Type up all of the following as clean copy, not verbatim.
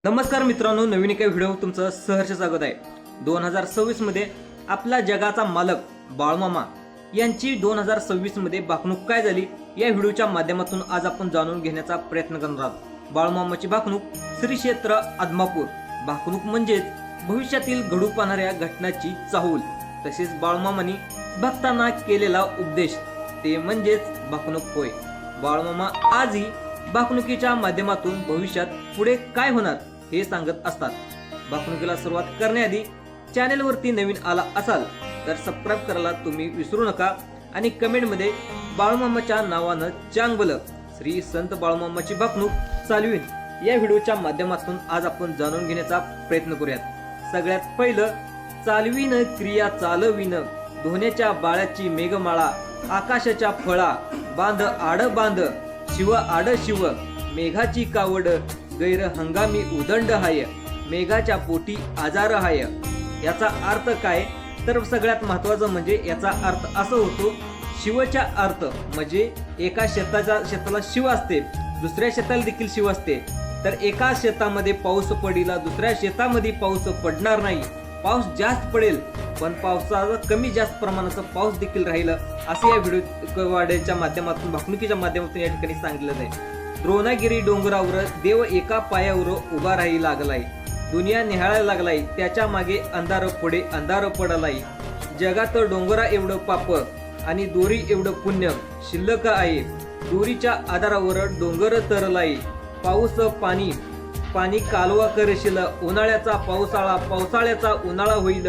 नमस्कार मित्रांनो, नवीन एका व्हिडिओ तुमचं सहर्ष स्वागत आहे। 2026 मध्ये आपला जगाचा मालक बाळूमामा यांची 2026 मध्ये भाकणूक काय झाली या व्हिडिओच्या माध्यमातून आज आपण जाणून घेण्याचा प्रयत्न करणार आहोत। बाळूमामाची भाकणूक श्री क्षेत्र आदमापूर। भाकणूक म्हणजेच भविष्यातील घडू पाहणाऱ्या घटनांची चाहूल, तसेच बाळूमामांनी भक्तांना केलेला उपदेश ते म्हणजेच भाकणूक होय। बाळूमामा आजही भाकणुकीच्या माध्यमातून भविष्यात पुढे काय होणार हे सांगत असतात। भाकणुकीला सुरुवात करण्याआधी चॅनेलवरती नवीन आला असाल तर सबस्क्राइब करायला तुम्ही विसरू नका आणि कमेंटमध्ये बाळूमामाच्या नावानं चांगलं श्री संत बाळूमामाची भाकणूक चालवीन या व्हिडिओच्या माध्यमातून आज आपण जाणून घेण्याचा प्रयत्न करूयात। सगळ्यात पहिलं, चालवीन क्रिया चालवीन धोण्याच्या बाळाची मेघमाळा, आकाशाच्या फळा बांध आड बांध, शिव आड शिव मेघाची कावड, गैर हंगामी उदंड हाय, मेघाच्या पोटी आजार हाय। याचा अर्थ काय तर सगळ्यात महत्वाचं म्हणजे याचा अर्थ असं होतो, शिवच्या अर्थ म्हणजे एका शेताला शिव असते, दुसऱ्या शेताला देखील शिव असते। तर एका शेतामध्ये पाऊस पडीला दुसऱ्या शेतामध्ये पाऊस पडणार नाही, पाऊस जास्त पडेल पण पावसाचा कमी जास्त प्रमाणाचा पाऊस देखील राहील असं या व्हिडिओ वाड्याच्या माध्यमातून भाकणुकीच्या माध्यमातून या ठिकाणी सांगितलं आहे। द्रोणागिरी डोंगरावर देव एका पायावर उभा राही लागलाय, दुनिया निहाळायला लागलाय, त्याच्या मागे अंधार पुढे अंधार पडलाय, जगात डोंगरा एवढं पाप आणि दोरी एवढं पुण्य शिल्लक आहे, दोरीच्या आधारावर डोंगर तरलाय, पाऊस पाणी पाणी कालवा करशील, उन्हाळ्याचा पावसाळा पावसाळ्याचा उन्हाळा होईल,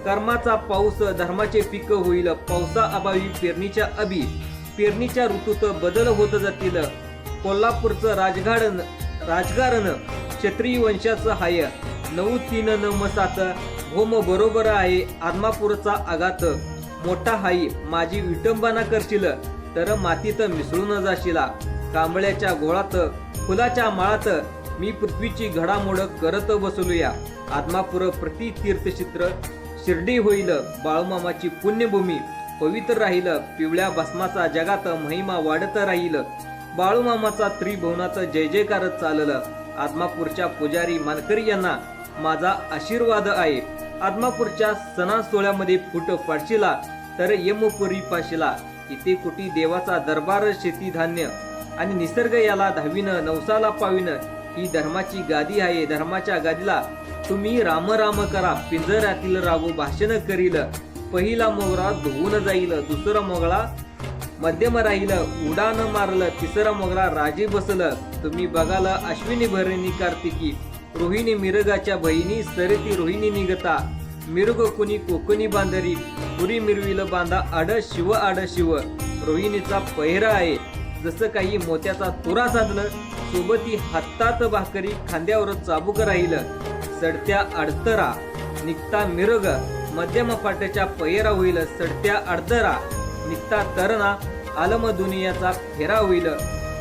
कर्माचा पाऊस धर्माचे पीक होईल, पावसा अभावी पेरणीच्या अभी पेरणीच्या ऋतूत बदल होत जातील, कोल्हापूरचं राजकारण क्षत्रिय वंशाचं हाय, 9397 भोम बरोबर आहे, आदमापूरचा आघात मोठा हाई, माझी विटंबना करशील तर मातीत मिसळून जाशीला, कांबळ्याच्या गोळात फुलाच्या माळात मी पृथ्वीची घडामोड करत बसलूया, आदमापूर प्रति तीर्थक्षेत्र शिर्डी होईल, बाळूमामाची पुण्यभूमी पवित्र राहील, पिवळ्या भस्माचा जगात महिमा वाढत राहील, बाळूमामाचा त्रिभुवनाचा जय जयकार चालल, आदमापूरच्या पुजारी मानकरी यांना माझा आशीर्वाद आहे, आदमापूरच्या सणा सोहळ्यामध्ये फूट पाडशिला तर यमपुरी पाशिला, इथे कुटी देवाचा दरबार, शेती धान्य आणि निसर्ग याला धावीन, नवसाला पाविन, ही धर्माची गादी आहे, धर्माच्या गादीला तुम्ही राम राम करा, पिंजऱ्यातील रागो भाषण करील, पहिला मोगरा धुवून जाईल, दुसरा मोगळा मध्यम राहील, उडान मारलं, तिसरा मोगरा राजे बसल, तुम्ही बघाला अश्विनी भरणी कार्तिकी, रोहिणी मिरगाच्या बहिणी सरती रोहिणी निघता, मिरग कुणी कोकणी बांधरी, पुरी मिरविल बांधा आड शिव, रोहिणीचा पहिरा आहे, जसं काही मोत्याचा तुरा साधलं, सोबती हातात भाकरी, खांद्यावर चाबूक राहील, सडत्या अडतरा निघता मिरग, मध्यम फाट्याच्या पहिरा होईल, सडत्या अडतरा निघता तरणा, आलम दुनियाचा फेरा होईल,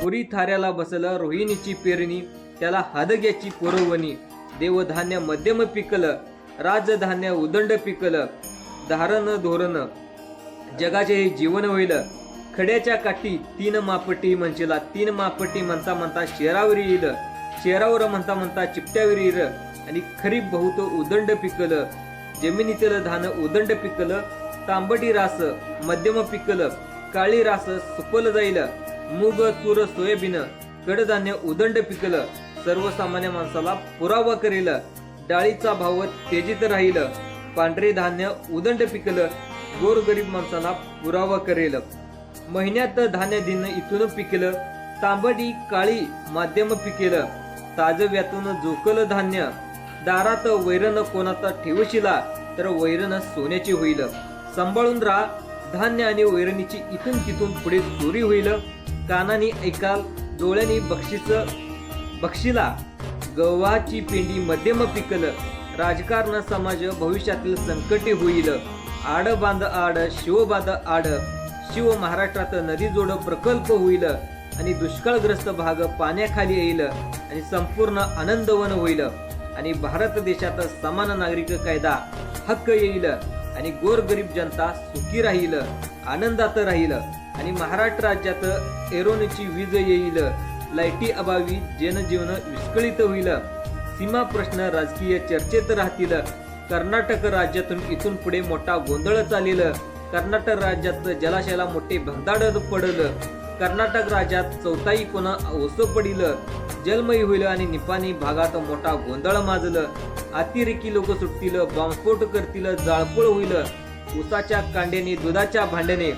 पुरी थाऱ्याला बसल, रोहिणीची पेरणी त्याला हादग्याची पुरवणी, देवधान्य मध्यम पिकल, राजधान्य उदंड पिकल, धारण धोरण जगाचे हे जीवन होईल, खड्याच्या काठी 3 मापटी म्हणशीला, 3 मापटी म्हणता म्हणता शेरावर येईल, शेरावर म्हणता म्हणता चिपट्यावर येईल, आणि खरीप बहुत उदंड पिकल, जमिनीतील धान उदंड पिकल, तांबडी रास मध्यम पिकल, काळी रास सुपल जाईल, मूग तूर सोयाबीन कडधान्य उदंड पिकल, सर्वसामान्य माणसाला पुरावा करेल, डाळीचा भाव तेजीत राहील, पांढरे धान्य उदंड पिकल, गोरगरीब माणसाला पुरावा करेल, महिन्यात धान्य दिन इथून पिकेल, तांबडी काळी माध्यम पिकेल, ताजव्यातून जोकल धान्य, दारात वैरण कोणाचा ठेवशिला तर वैरण सोन्याची होईल, सांभाळून राहा धान्य आणि वैरणीची इथून तिथून पुढे चोरी होईल, कानाने ऐकाल डोळ्यांनी बक्षिला, गव्हाची पेंडी मध्यम पिकल, राजकारण समाज भविष्यातील संकटे होईल, आड बांध आड शिव बांध आड, शिव महाराष्ट्रात नदी जोड प्रकल्प होईल, आणि दुष्काळग्रस्त भाग पाण्याखाली येईल, आणि संपूर्ण आनंदवन होईल, आणि भारत देशात समान नागरिक कायदा हक्क येईल, आणि गोरगरीब जनता सुखी राहील, आनंदात राहील, आणि महाराष्ट्र राज्यात एरोनची वीज येईल, लाईटी अभावी जनजीवन विस्कळीत होईल, सीमा प्रश्न राजकीय चर्चेत राहतील. कर्नाटक राज्यातून इथून पुढे मोठा गोंधळ चालेल. कर्नाटक राज्यात जलाशयाला मोठे भगदाड पडल. कर्नाटक राज्यात चौथाई कोणा ओस पडील. जलमयी होईल आणि निपाणी भागात मोठा गोंधळ माजल. अतिरेकी लोक सुटतील, बॉम्बस्फोट करतील, जाळपोळ होईल. उसाच्या कांड्याने दुधाच्या भांड्याने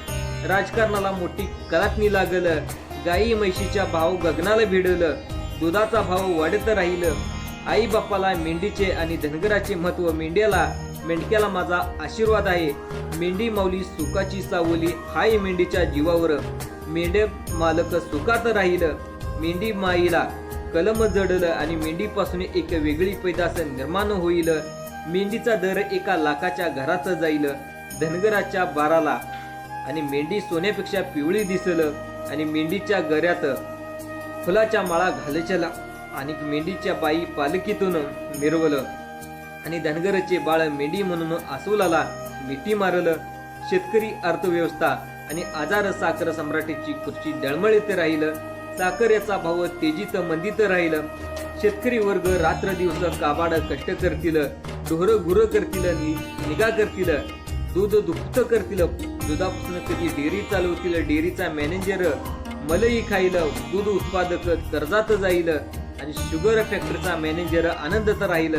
राजकारणाला मोठी कलाटणी लागल. गाई म्हैशीच्या भाव गगनाला भिडल. दुधाचा भाव वाढत राहील. आई बापाला मेंढीचे आणि धनगराचे महत्व. मेंढक्याला माझा आशीर्वाद आहे. मेंढी माऊली सुखाची सावली हाय मेंढीच्या जीवावर. मेंढे मालक सुखात राहील. मेंढी माईला कलम जडल आणि मेंढीपासून एक वेगळी पैदास निर्माण होईल. मेंढीचा दर 1 लाखाच्या घरात जाईल. धनगराच्या बाराला आणि मेंढी सोन्यापेक्षा पिवळी दिसल आणि मेंढीच्या गऱ्यात फुलाच्या माळा घालायच्या आणि मेंढीच्या बाई पालखीतून मिरवलं आणि धनगरचे बाळ मेंढी म्हणून आसोलाला मिठी मारलं. शेतकरी अर्थव्यवस्था आणि आजार साखर सम्राटीची खुर्ची डळमळीत राहील. साखर याचा भाव तेजीत मंदीत राहील. शेतकरी वर्ग रात्र दिवस काबाड कष्ट करतील. ढोर गुर करतील, निगा करतील, दूध दुप्त करतील. दुधापासून कधी डेअरी चालवतील. डेअरीचा मॅनेजर मलई खाईल. दूध उत्पादक कर्जात जाईल आणि शुगर फॅक्टरीचा मॅनेजर आनंदात राहील.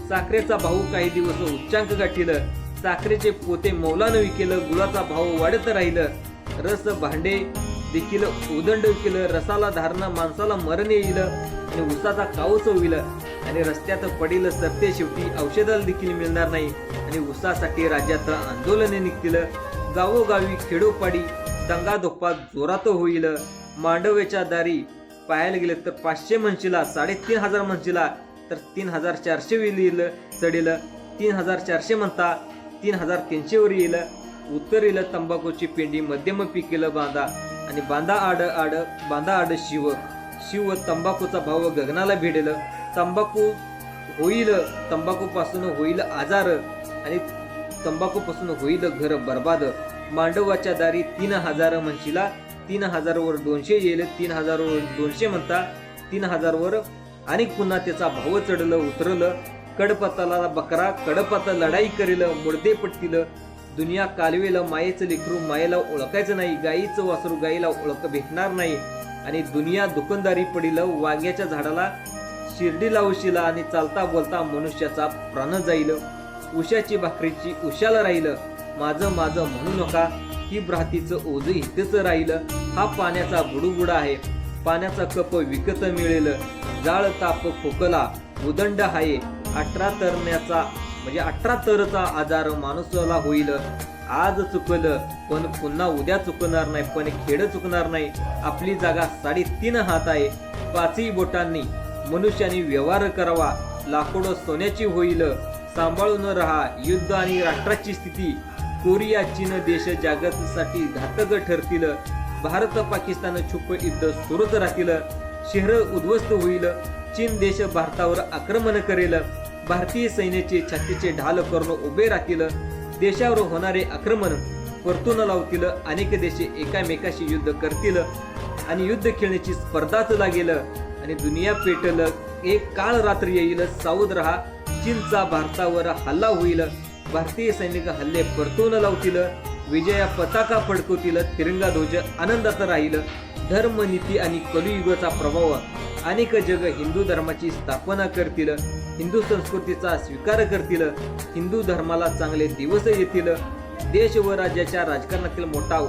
साखरेचा भाव काही दिवस उच्चांक गाठील. साखरेचे पोते मौलानं विकेल. गुळाचा भाव वाढत राहील. रस भांडे देखील उदंड विकेल. रसाला धारणं माणसाला मरण येईल आणि उसाचा काऊच होईल आणि रस्त्यात पडील सरते. शेवटी औषधाला देखील मिळणार नाही आणि उसासाठी राज्यात आंदोलने निघतील. गावोगावी खेडोपाडी दंगाधोप्पा जोरात होईल. मांडव्याच्या दारी पाहायला गेले तर 500 म्हणशीला, 3500 म्हणशीला तर 3400 येईल चढेल. 3400 म्हणता 3300 वर येईल. उत्तर येईल तंबाखूची पेंडी. मध्यम पीक केलं बांधा आणि बांधा आड शिव तंबाखूचा भाव गगनाला भिडेल. तंबाखूपासून होईल आजार आणि तंबाखूपासून होईल घर बर्बाद. मांडवाच्या दारी 3000 म्हणशीला, 3000 वर 200 येईल. 3000 वर 200 म्हणता 3000 वर आणि पुन्हा त्याचा भाव चढलं उतरलं. कडपताला बकरा कडपत लढाई करेल. मुडदे पटतील. दुनिया कालवेल. मायेचं लेकरू मायेला ओळखायचं नाही. गाईचं वासरू गाईला ओळख भेटणार नाही आणि दुनिया दुकानदारी पडील. वांग्याच्या झाडाला शिर्डी लावशीला आणि चालता बोलता मनुष्याचा प्राण जाईल. उशाची भाकरीची उशाला राहील. माझं म्हणू नका. ही भ्रातीचं ओझ इथेच राहील. हा पाण्याचा बुडुबुडा आहे. पाण्याचा कप विकत मिळेल. जाळ ताप खोकला उदंड आहे. 18 तरचा आजार माणसाला होईल. आज चुकलं पण पुन्हा उद्या चुकणार नाही. पण खेड चुकणार नाही. आपली जागा 3.5 हात आहे. 5ही बोटांनी मनुष्याने व्यवहार करावा. लाकूड सोन्याची होईल. सांभाळून रहा. युद्ध आणि राष्ट्राची स्थिती. कोरिया चीन देश जगासाठी घातक ठरतील. भारत पाकिस्तान छुप युद्ध सुरूच राहतील. शहर उद्ध्वस्त होईल. चीन देश भारतावर आक्रमण करेल. भारतीय सैन्याचे छातीचे ढाल करून उभे राहतील. देशावर होणारे आक्रमण परतून लावतील. अनेक देश एकामेकाशी युद्ध करतील आणि युद्ध खेळण्याची स्पर्धाच लागेल आणि दुनिया पेटल. एक काळ रात्र येईल. सावध रहा. चीनचा भारतावर हल्ला होईल. भारतीय सैनिक हल्ले परतून लावतील. विजया पताका फडकवतील. तिरंगा ध्वज आनंदात राहील. धर्म नीती आणि कलियुगाचा प्रभाव अनेक जग हिंदू धर्माची स्थापना करतील. हिंदू संस्कृतीचा स्वीकार करतील. हिंदू धर्माला चांगले दिवस येतील. देश व राज्याच्या राजकारणातील मोठा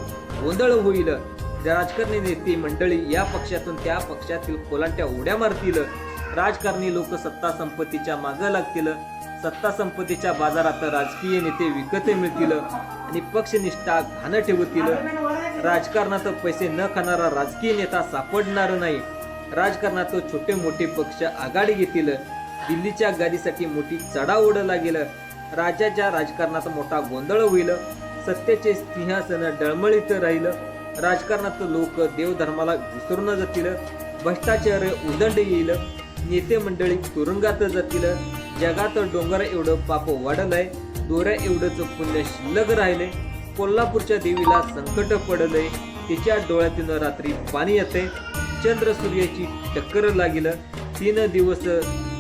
गोंधळ होईल. राजकारणी नेते मंडळी या पक्षातून त्या पक्षातील कोलांट्या उड्या मारतील. राजकारणी लोक सत्ता संपत्तीच्या मागे लागतील. सत्ता संपत्तीच्या बाजारात राजकीय नेते विकत मिळतील आणि पक्षनिष्ठा घाण ठेवतील. राजकारणात पैसे न खाणारा राजकीय नेता सापडणार नाही. राजकारणात छोटे मोठे पक्ष आघाडी घेतील. दिल्लीच्या गादीसाठी मोठी चढाओढ लागेल. राज्याच्या राजकारणात मोठा गोंधळ होईल. सत्तेचे सिंहासन डळमळीत राहील. राजकारणात लोक देवधर्माला विसरून जातील. भ्रष्टाचार उदंड येईल. नेते मंडळी तुरुंगात जातील. जगात डोंगर एवढं पाप वाढलंय. दोऱ्या एवढंच पुण्य शिल्लक राहिले. कोल्हापूरच्या देवीला संकट पडलंय. तिच्या डोळ्यातून रात्री पाणी येते. चंद्र सूर्याची टक्कर लागेल. 3 दिवस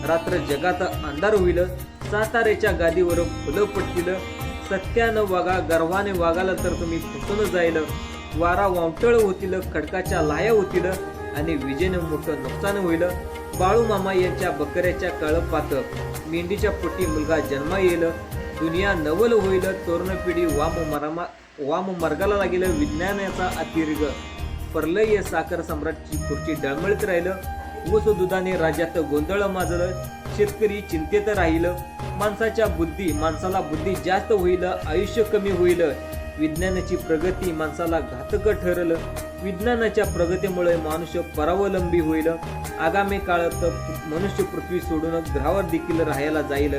रात्र जगाचा अंधार होईल, साताऱ्याच्या गादीवर फुलं पडतील, सत्यानं वागा गर्वाने वागाल तर तुम्ही फुटून जाईल, वारा वावटळ होतील, खडकाच्या लाया होतील आणि विजेने मोठं नुकसान होईल. बाळू मामा यांच्या बकऱ्याच्या कळपात मेंढीच्या पोटी मुलगा जन्मा येईल, दुनिया नवल होईल, तरुण पिढी वाम मार्गाला लागेल, विज्ञानाचा अतिरेक परलय, साखर सम्राटची खुर्ची डळमळत राहिलं, ऊस दुधाने राज्यात गोंधळ माजलं, शेतकरी चिंतेत राहील, माणसाला बुद्धी जास्त होईल, आयुष्य कमी होईल, विज्ञानाची प्रगती माणसाला घातक ठरलं, विज्ञानाच्या प्रगतीमुळे मनुष्य परावलंबी होईल, आगामी काळात मनुष्य पृथ्वी सोडून ग्रहावर देखील राहायला जाईल,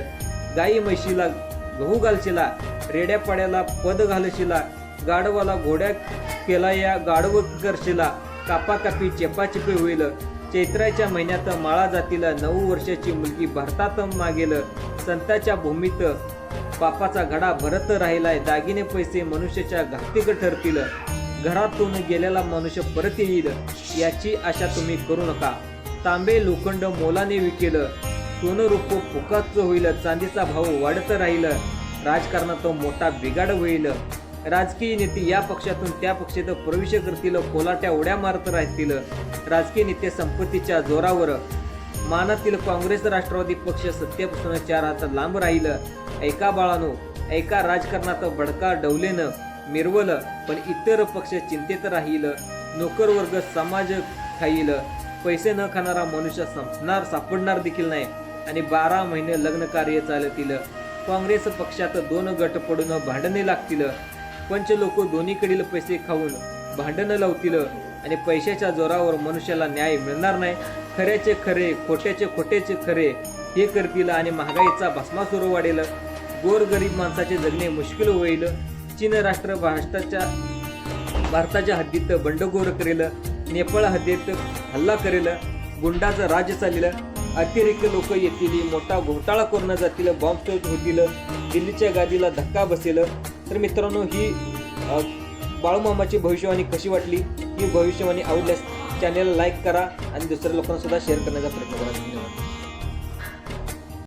गाई म्हशीला गहू घालशिला, रेड्या पाड्याला पद घालशिला, गाढवाला घोड्या केला या गाढव करशिला, कापाकापी चेपाचेपी होईल, चैत्राच्या महिन्यात माळा जातील, 9 वर्षाची मुलगी भारतात मागेल, संताच्या भूमीत पापाचा घडा भरत राहिलाय, दागिने पैसे मनुष्याच्या घातिक ठरतील, घरातून गेलेला मनुष्य परत येईल, याची आशा तुम्ही करू नका, तांबे लोखंड मोलाने विकेल, सोनं रूप फुकाच होईल, चांदीचा भाव वाढत राहील, राजकारणात मोठा बिघाड होईल, राजकीय नेते या पक्षातून त्या पक्षात प्रवेश करतील, कोलाट्या उड्या मारत राहतील, राजकीय नेते संपत्तीच्या जोरावर, मानातील काँग्रेस राष्ट्रवादी पक्ष सत्तेपासून 4 हात लांब राहील, ऐका बाळानो ऐका, राजकारणात बडका डवलेनं मिरवल पण इतर पक्ष चिंतेत राहील, नोकर वर्ग समाज खाईल, पैसे न खाणारा मनुष्य सापडणार देखील नाही आणि 12 महिने लग्न कार्य चालतील, काँग्रेस पक्षात 2 गट पडून भांडणे लागतील, पंच लोक दोन्हीकडील पैसे खाऊन भांडणं लावतील आणि पैशाच्या जोरावर मनुष्याला न्याय मिळणार नाही, खऱ्याचे खरे खोट्याचे खोटेचे खरे हे करतील आणि महागाईचा भस्मासुर वाढेल, गोरगरीब माणसाचे जगणे मुश्किल होईल, चीन राष्ट्र भारताच्या हद्दीत बंडखोर करेल, नेपाळ हद्दीत हल्ला करेल, गुंडाचं राज्य चालेल, अतिरेक लोक येतील, मोठा घोटाळा करून जातील, बॉम्बस्फोट होतील, दिल्लीच्या गादीला धक्का बसेल. तर मित्रांनो, ही बाळूमामाची भविष्यवाणी कशी वाटली? ही भविष्यवाणी आवडल्यास चॅनलला लाईक करा आणि दुसऱ्या लोकांना सुद्धा शेअर करण्याचा प्रयत्न करा. धन्यवाद.